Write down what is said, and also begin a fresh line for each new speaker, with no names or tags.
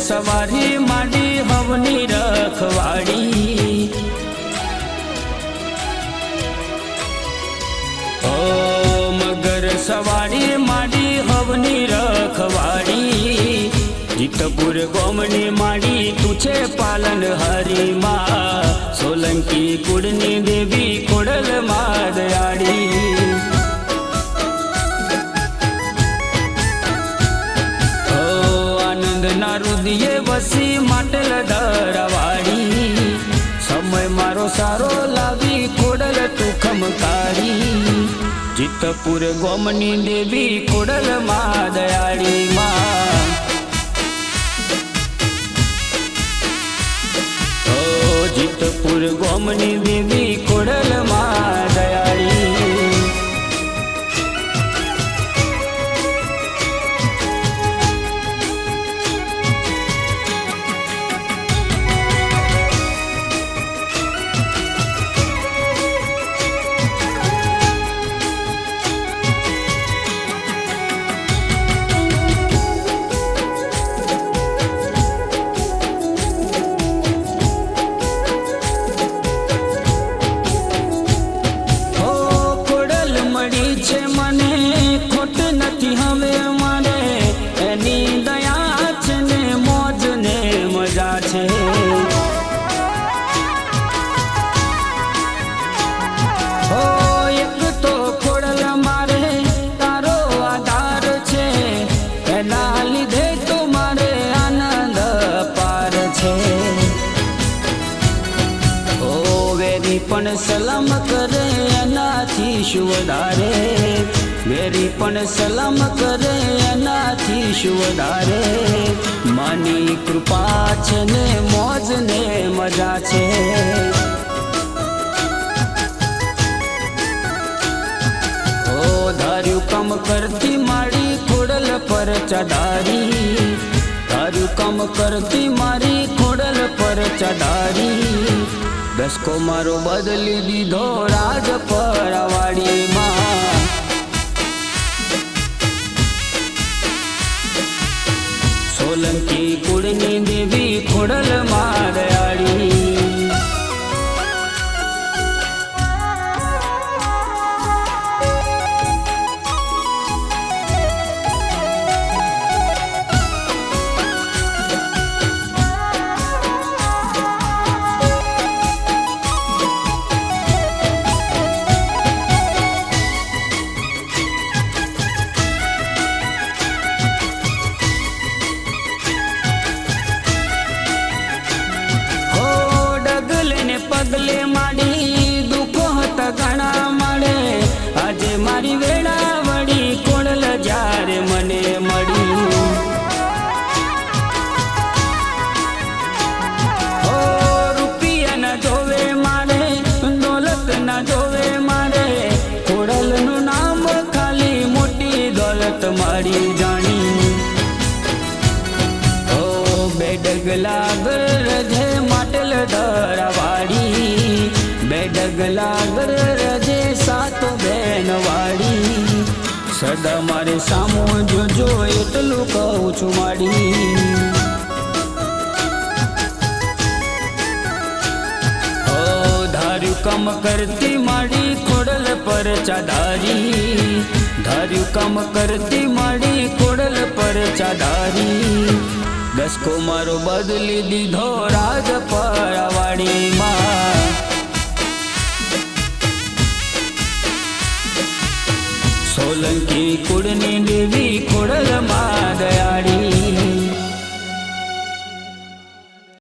સવારી માંડી હવની રખવાડી, ઓ મગર સવારી માંડી હવની રખવાડી, જીતપુર ગોમની માંડી તું છે પાલન હરીમાં, સોલંકી કુળની દેવી ખોડલ માં દયાળી, ના રુદિયે વસી માટલ દરવાડી, સમય મારો સારો લાવી ખોડલ તું ખમકારી, જીતપુર ગોમની દેવી ખોડલ માં દયાળી માં, ઓ જીતપુર ગોમની દેવી ખોડલ માં દયાળી, પણ સલામ કરે એનાથી શું વધારે, મેરી પણ સલામ કરે એનાથી શું વધારે, માની કૃપા છે ને મોજ ને મજા છે, ઓ ધાર્યું કામ કરતી મારી ખોડલ પર ચડારી, ધાર્યું કામ કરતી મારી ખોડલ પર ચડારી, દસકો મારો બદલી દીધો રાજ પરવાડીમાં, સોલંકી કુળની દેવી ખોડલ માં દયાળી, પગલે માડી દુઃખો હતા ઘણા મળે, આજે મારી વેળા વળી ખોડલ જ્યારે મને મળી, ઓ રૂપિયા ના જોવે મારે, દોલત ના જોવે મારે, ખોડલનું નામ ખાલી મોટી દોલત મારી જાણી, ઓ બે ડગલા ગરજે માટલ દરવાડી, બે ડગલા ગરજે સાત બેન વાડી, સદા મારે સામો જોજો એટલું કહું છું માડી, ઓ ધાર્યું કામ કરતી માડી ખોડલ પર ચાદારી, ધાર્યું કામ કરતી માડી ખોડલ પર ચાદારી, દસકો મારો બદલી દીધો રાજ પરવાડીમાં, સોલંકી કુળની